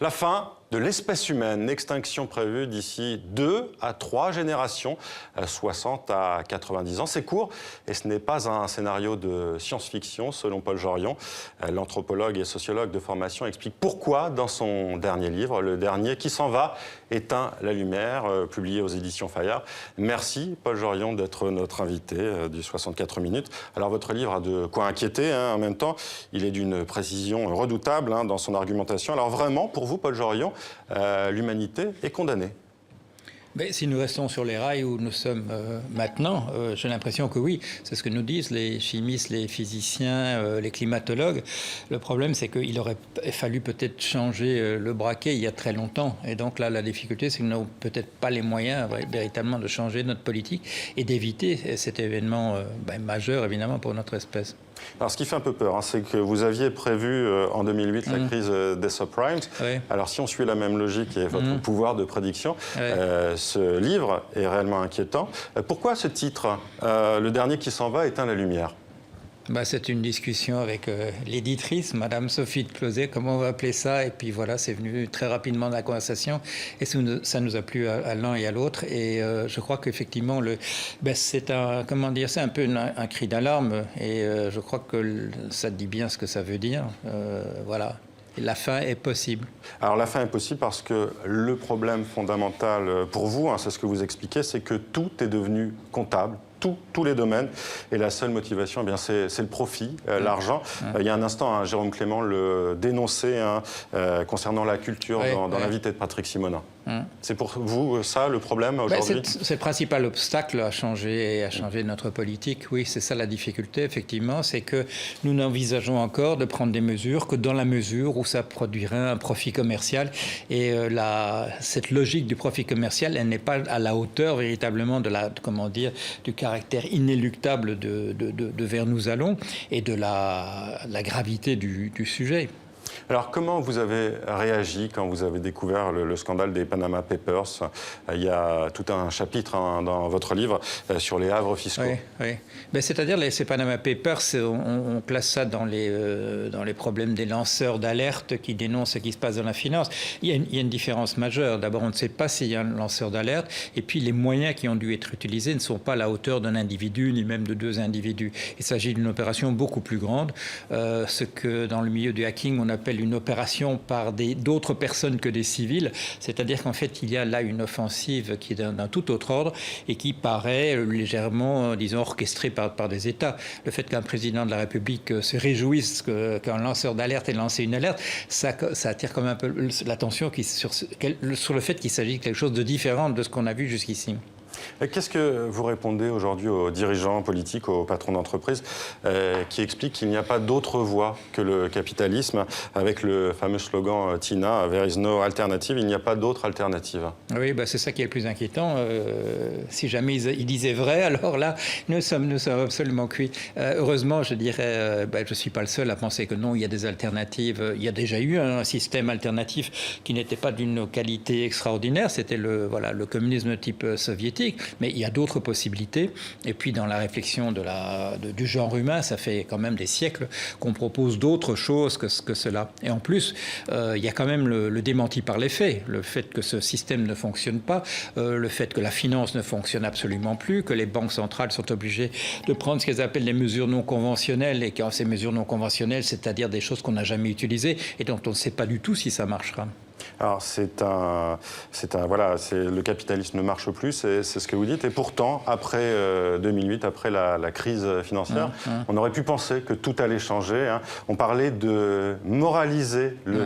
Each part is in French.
La fin de l'espèce humaine, extinction prévue d'ici 2 à 3 générations, 60 à 90 ans. C'est court et ce n'est pas un scénario de science-fiction, selon Paul Jorion. L'anthropologue et sociologue de formation explique pourquoi dans son dernier livre, le dernier qui s'en va, éteint la lumière, publié aux éditions Fayard. Merci Paul Jorion d'être notre invité du 64 minutes. Alors votre livre a de quoi inquiéter, en même temps, il est d'une précision redoutable dans son argumentation. Alors vraiment, pour vous Paul Jorion, l'humanité est condamnée. Mais si nous restons sur les rails où nous sommes maintenant, j'ai l'impression que oui, c'est ce que nous disent les chimistes, les physiciens, les climatologues. Le problème, c'est qu'il aurait fallu peut-être changer le braquet il y a très longtemps. Et donc là, la difficulté, c'est que nous n'avons peut-être pas les moyens véritablement de changer notre politique et d'éviter cet événement majeur, évidemment, pour notre espèce. Alors, ce qui fait un peu peur, c'est que vous aviez prévu en 2008 la crise des subprimes. Oui. Alors, si on suit la même logique et votre pouvoir de prédiction, ce livre est réellement inquiétant. Pourquoi ce titre, Le dernier qui s'en va éteint la lumière ? C'est une discussion avec l'éditrice, Madame Sophie de Closet, comment on va appeler ça. Et puis voilà, c'est venu très rapidement dans la conversation. Et ça nous a plu à l'un et à l'autre. Et je crois qu'effectivement, c'est un peu un cri d'alarme. Et je crois que ça dit bien ce que ça veut dire. Voilà. Et la fin est possible. Alors la fin est possible parce que le problème fondamental pour vous, c'est ce que vous expliquez, c'est que tout est devenu comptable. Tous les domaines. Et la seule motivation, c'est le profit, l'argent. Il y a un instant, Jérôme Clément le dénonçait concernant la culture dans l'invité de Patrick Simonin. C'est pour vous ça le problème aujourd'hui ? C'est le principal obstacle à changer notre politique. Oui, c'est ça la difficulté, effectivement. C'est que nous n'envisageons encore de prendre des mesures que dans la mesure où ça produirait un profit commercial. Et cette logique du profit commercial, elle n'est pas à la hauteur véritablement du caractère inéluctable de vers nous allons et de la gravité du sujet. Alors, comment vous avez réagi quand vous avez découvert le scandale des Panama Papers ? Il y a tout un chapitre dans votre livre sur les havres fiscaux. Oui. C'est-à-dire, ces Panama Papers, on classe ça dans les problèmes des lanceurs d'alerte qui dénoncent ce qui se passe dans la finance. Il y a une différence majeure. D'abord, on ne sait pas s'il y a un lanceur d'alerte. Et puis, les moyens qui ont dû être utilisés ne sont pas à la hauteur d'un individu, ni même de 2 individus. Il s'agit d'une opération beaucoup plus grande. Ce que, dans le milieu du hacking, on appelle une opération par d'autres personnes que des civils, c'est-à-dire qu'en fait, il y a là une offensive qui est d'un tout autre ordre et qui paraît légèrement, disons, orchestrée par des États. Le fait qu'un président de la République se réjouisse qu'un lanceur d'alerte ait lancé une alerte, ça attire quand même un peu l'attention sur le fait qu'il s'agit de quelque chose de différent de ce qu'on a vu jusqu'ici. Qu'est-ce que vous répondez aujourd'hui aux dirigeants politiques, aux patrons d'entreprise qui expliquent qu'il n'y a pas d'autre voie que le capitalisme avec le fameux slogan TINA, There is no alternative, il n'y a pas d'autre alternative? Oui, c'est ça qui est le plus inquiétant. Si jamais ils disaient vrai, alors là, nous sommes absolument cuits. Heureusement, je dirais, je ne suis pas le seul à penser que non, il y a des alternatives. Il y a déjà eu un système alternatif qui n'était pas d'une qualité extraordinaire, c'était le communisme type soviétique. Mais il y a d'autres possibilités. Et puis, dans la réflexion du genre humain, ça fait quand même des siècles qu'on propose d'autres choses que cela. Et en plus, il y a quand même le démenti par les faits. Le fait que ce système ne fonctionne pas, le fait que la finance ne fonctionne absolument plus, que les banques centrales sont obligées de prendre ce qu'elles appellent les mesures non conventionnelles. Et que ces mesures non conventionnelles, c'est-à-dire des choses qu'on n'a jamais utilisées et dont on ne sait pas du tout si ça marchera. Alors, le capitalisme ne marche plus, c'est ce que vous dites. Et pourtant, après 2008, après la crise financière, on aurait pu penser que tout allait changer. On parlait de moraliser le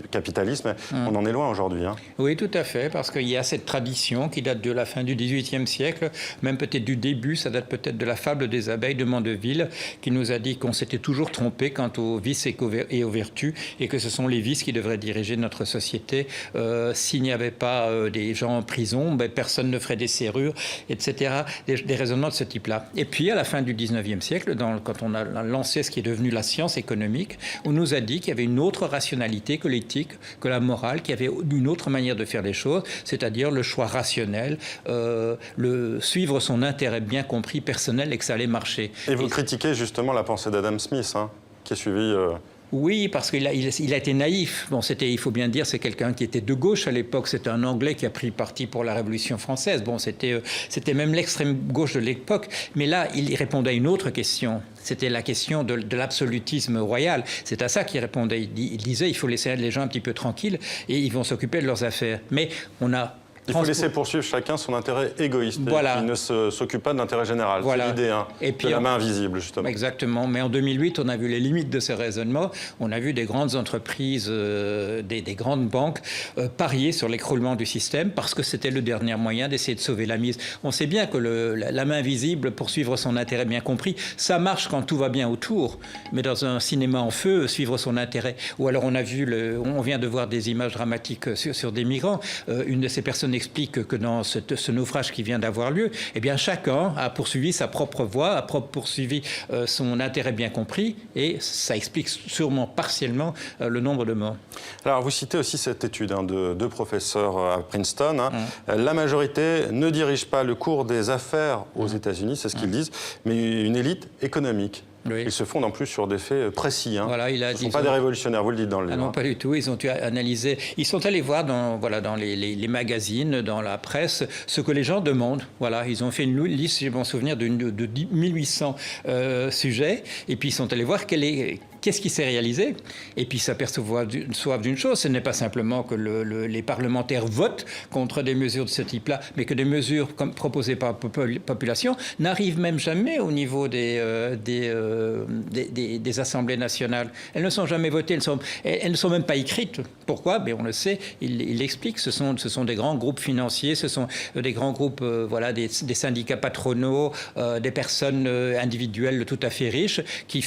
capitalisme. On en est loin aujourd'hui. Oui, tout à fait, parce qu'il y a cette tradition qui date de la fin du XVIIIe siècle, même peut-être du début, ça date peut-être de la fable des abeilles de Mandeville, qui nous a dit qu'on s'était toujours trompé quant aux vices et aux vertus, et que ce sont les vices qui devraient diriger notre société. S'il n'y avait pas des gens en prison, personne ne ferait des serrures, etc. Des raisonnements de ce type-là. Et puis, à la fin du XIXe siècle, quand on a lancé ce qui est devenu la science économique, on nous a dit qu'il y avait une autre rationalité que l'éthique, que la morale, qu'il y avait une autre manière de faire les choses, c'est-à-dire le choix rationnel, suivre son intérêt bien compris, personnel, et que ça allait marcher. Et vous critiquez justement la pensée d'Adam Smith, qui a suivi Oui, parce qu'il a été naïf. Bon, il faut bien dire, c'est quelqu'un qui était de gauche à l'époque. C'était un Anglais qui a pris parti pour la Révolution française. Bon, c'était même l'extrême gauche de l'époque. Mais là, il répondait à une autre question. C'était la question de l'absolutisme royal. C'est à ça qu'il répondait. Il disait, il faut laisser les gens un petit peu tranquilles et ils vont s'occuper de leurs affaires. Mais il faut laisser poursuivre chacun son intérêt égoïste. Voilà. Il ne s'occupe pas de l'intérêt général. Voilà. C'est l'idée de la main invisible, justement. Exactement. Mais en 2008, on a vu les limites de ces raisonnements. On a vu des grandes entreprises, des grandes banques parier sur l'écroulement du système parce que c'était le dernier moyen d'essayer de sauver la mise. On sait bien que la main invisible, pour suivre son intérêt bien compris, ça marche quand tout va bien autour. Mais dans un cinéma en feu, suivre son intérêt. Ou alors on vient de voir des images dramatiques sur des migrants. Une de ces personnes explique que dans ce naufrage qui vient d'avoir lieu, eh bien chacun a poursuivi sa propre voie, a poursuivi son intérêt bien compris, et ça explique sûrement partiellement le nombre de morts. Alors vous citez aussi cette étude de deux professeurs à Princeton. La majorité ne dirige pas le cours des affaires aux États-Unis, c'est ce qu'ils disent, mais une élite économique. Oui. Ils se fondent en plus sur des faits précis. Voilà, ce ne sont pas des révolutionnaires, vous le dites dans le livre. Non, pas du tout. Ils ont analysé. Ils sont allés voir dans les magazines, dans la presse, ce que les gens demandent. Voilà, ils ont fait une liste, j'ai bon souvenir, de 1800 sujets. Et puis ils sont allés voir qu'est-ce qui s'est réalisé. Et puis s'aperçoivent d'une chose, ce n'est pas simplement que les parlementaires votent contre des mesures de ce type-là, mais que des mesures proposées par la population n'arrivent même jamais au niveau des assemblées nationales. Elles ne sont jamais votées, elles ne sont même pas écrites. Pourquoi? On le sait, il l'explique, ce sont des grands groupes financiers, ce sont des grands groupes, des syndicats patronaux, des personnes individuelles tout à fait riches qui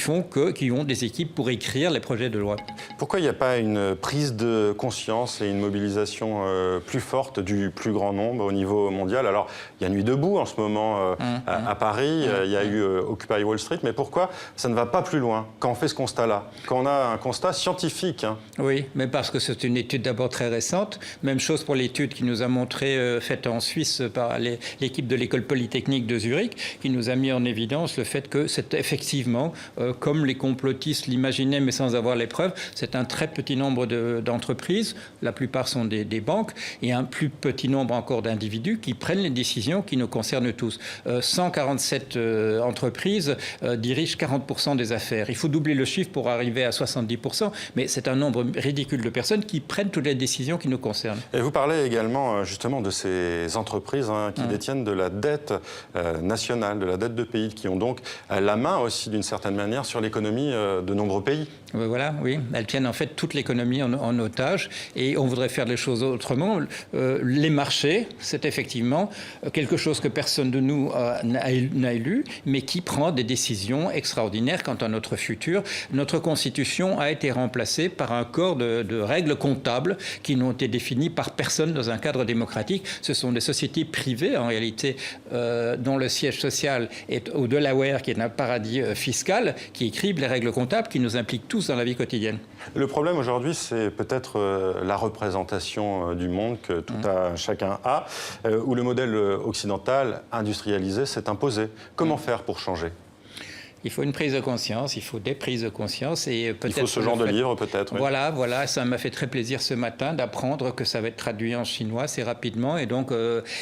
ont des équipes pour écrire les projets de loi. Pourquoi il n'y a pas une prise de conscience et une mobilisation plus forte du plus grand nombre au niveau mondial? Alors, il y a Nuit debout en ce moment à Paris, il y a eu Occupy Wall Street, mais pourquoi ça ne va pas plus loin quand on fait ce constat-là, quand on a un constat scientifique? Oui, mais parce que c'est une étude d'abord très récente. Même chose pour l'étude qui nous a montré, faite en Suisse par l'équipe de l'école polytechnique de Zurich, qui nous a mis en évidence le fait que c'est effectivement, comme les complotistes l'imaginaient, mais sans avoir les preuves, c'est un très petit nombre d'entreprises, la plupart sont des banques, et un plus petit nombre encore d'individus qui prennent les décisions qui nous concernent tous. 147 entreprises dirigent 40% des affaires. Il faut doubler le chiffre pour arriver à 70%, mais c'est un nombre ridicule de personnes qui prennent toutes les décisions qui nous concernent. Et vous parlez également justement de ces entreprises qui détiennent de la dette nationale, de la dette de pays, qui ont donc la main aussi d'une certaine manière sur l'économie de nombreux pays. Voilà, oui. Elles tiennent en fait toute l'économie en otage et on voudrait faire les choses autrement. Les marchés, c'est effectivement quelque chose que personne de nous n'a élu, mais qui prend des décisions extraordinaires quant à notre futur. Notre Constitution a été remplacée par un corps de règles comptables qui n'ont été définies par personne dans un cadre démocratique. Ce sont des sociétés privées, en réalité, dont le siège social est au Delaware, qui est un paradis fiscal, qui écrivent les règles comptables qui nous impliquent tous dans la vie quotidienne. Le problème aujourd'hui, c'est peut-être la représentation du monde que chacun a, où le modèle occidental industrialisé s'est imposé. Comment faire pour changer ? Il faut une prise de conscience, il faut des prises de conscience et peut-être... Il faut ce genre de livre peut-être. Oui. Voilà, ça m'a fait très plaisir ce matin d'apprendre que ça va être traduit en chinois assez rapidement et donc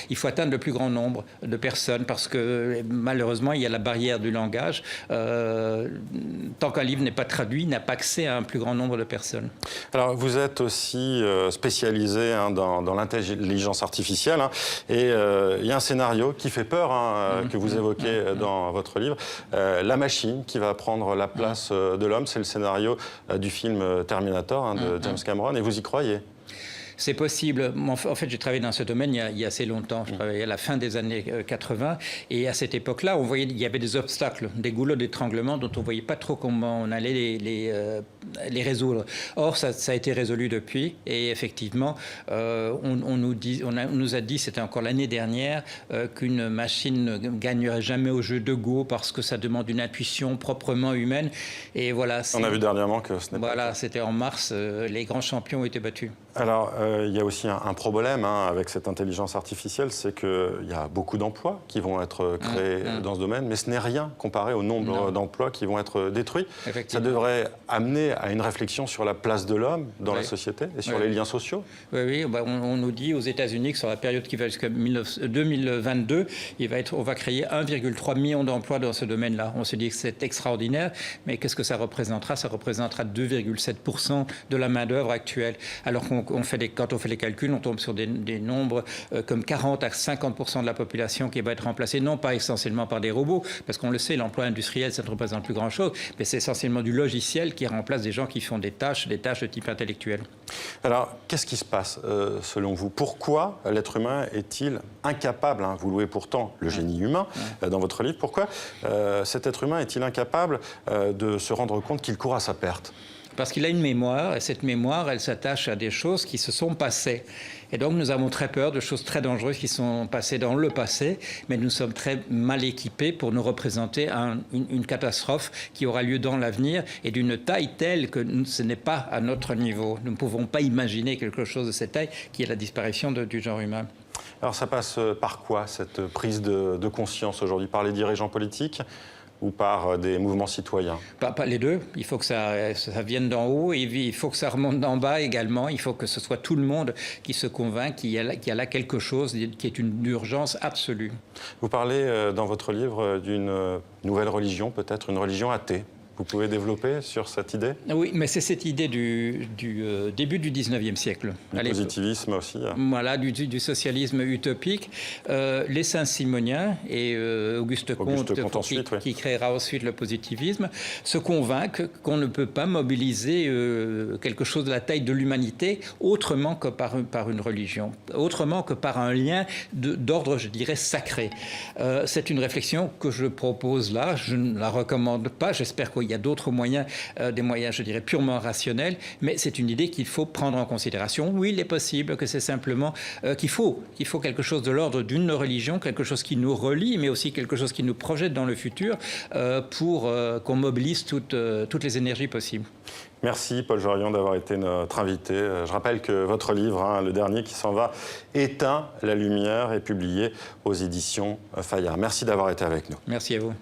il faut atteindre le plus grand nombre de personnes parce que malheureusement il y a la barrière du langage. Tant qu'un livre n'est pas traduit, il n'a pas accès à un plus grand nombre de personnes. Alors vous êtes aussi spécialisé dans l'intelligence artificielle et il y a un scénario qui fait peur que vous évoquez dans votre livre, la machine qui va prendre la place de l'homme. C'est le scénario du film Terminator de James Cameron et vous y croyez ? C'est possible. En fait, j'ai travaillé dans ce domaine il y a assez longtemps. Je travaillais à la fin des années 80. Et à cette époque-là, on voyait il y avait des obstacles, des goulots d'étranglement dont on ne voyait pas trop comment on allait les résoudre. Or, ça a été résolu depuis. Et effectivement, on nous a dit, c'était encore l'année dernière, qu'une machine ne gagnerait jamais au jeu de Go parce que ça demande une intuition proprement humaine. Et voilà. On a vu dernièrement que ce n'est pas. Voilà, c'était en mars. Les grands champions ont été battus. Alors, il y a aussi un problème avec cette intelligence artificielle, c'est qu'il y a beaucoup d'emplois qui vont être créés dans ce domaine, mais ce n'est rien comparé au nombre d'emplois qui vont être détruits. Ça devrait amener à une réflexion sur la place de l'homme dans la société et sur les liens sociaux. Oui, on nous dit aux États-Unis que sur la période qui va jusqu'à 2022, on va créer 1,3 million d'emplois dans ce domaine-là. On se dit que c'est extraordinaire, mais qu'est-ce que ça représentera? Ça représentera 2,7% de la main-d'œuvre actuelle. Alors quand on fait les calculs, on tombe sur des nombres comme 40 à 50% de la population qui va être remplacée, non pas essentiellement par des robots, parce qu'on le sait, l'emploi industriel, ça ne représente plus grand-chose, mais c'est essentiellement du logiciel qui remplace des gens qui font des tâches de type intellectuel. Alors, qu'est-ce qui se passe selon vous? Pourquoi l'être humain est-il incapable, vous louez pourtant le génie humain dans votre livre, pourquoi cet être humain est-il incapable de se rendre compte qu'il court à sa perte? Parce qu'il a une mémoire, et cette mémoire, elle s'attache à des choses qui se sont passées. Et donc, nous avons très peur de choses très dangereuses qui sont passées dans le passé, mais nous sommes très mal équipés pour nous représenter une catastrophe qui aura lieu dans l'avenir et d'une taille telle que ce n'est pas à notre niveau. Nous ne pouvons pas imaginer quelque chose de cette taille qui est la disparition du genre humain. Alors, ça passe par quoi, cette prise de conscience aujourd'hui? Par les dirigeants politiques ou par des mouvements citoyens? Pas les deux. Il faut que ça vienne d'en haut et il faut que ça remonte d'en bas également. Il faut que ce soit tout le monde qui se convainc qu'il y a là quelque chose qui est une urgence absolue. Vous parlez dans votre livre d'une nouvelle religion, peut-être une religion athée. Vous pouvez développer sur cette idée? Oui, mais c'est cette idée du début du 19e siècle. Du positivisme aussi. Voilà, du socialisme utopique. Les Saint-Simoniens et Auguste Comte qui créera ensuite le positivisme, se convainquent qu'on ne peut pas mobiliser quelque chose de la taille de l'humanité autrement que par une religion, autrement que par un lien d'ordre, je dirais, sacré. C'est une réflexion que je propose là. Je ne la recommande pas. J'espère qu'il y a d'autres moyens, des moyens, je dirais, purement rationnels, mais c'est une idée qu'il faut prendre en considération. Oui, il est possible que c'est simplement qu'il faut quelque chose de l'ordre d'une religion, quelque chose qui nous relie, mais aussi quelque chose qui nous projette dans le futur pour qu'on mobilise toutes les énergies possibles. Merci Paul Jorion d'avoir été notre invité. Je rappelle que votre livre, le dernier qui s'en va, Éteins la lumière, est publié aux éditions Fayard. Merci d'avoir été avec nous. Merci à vous.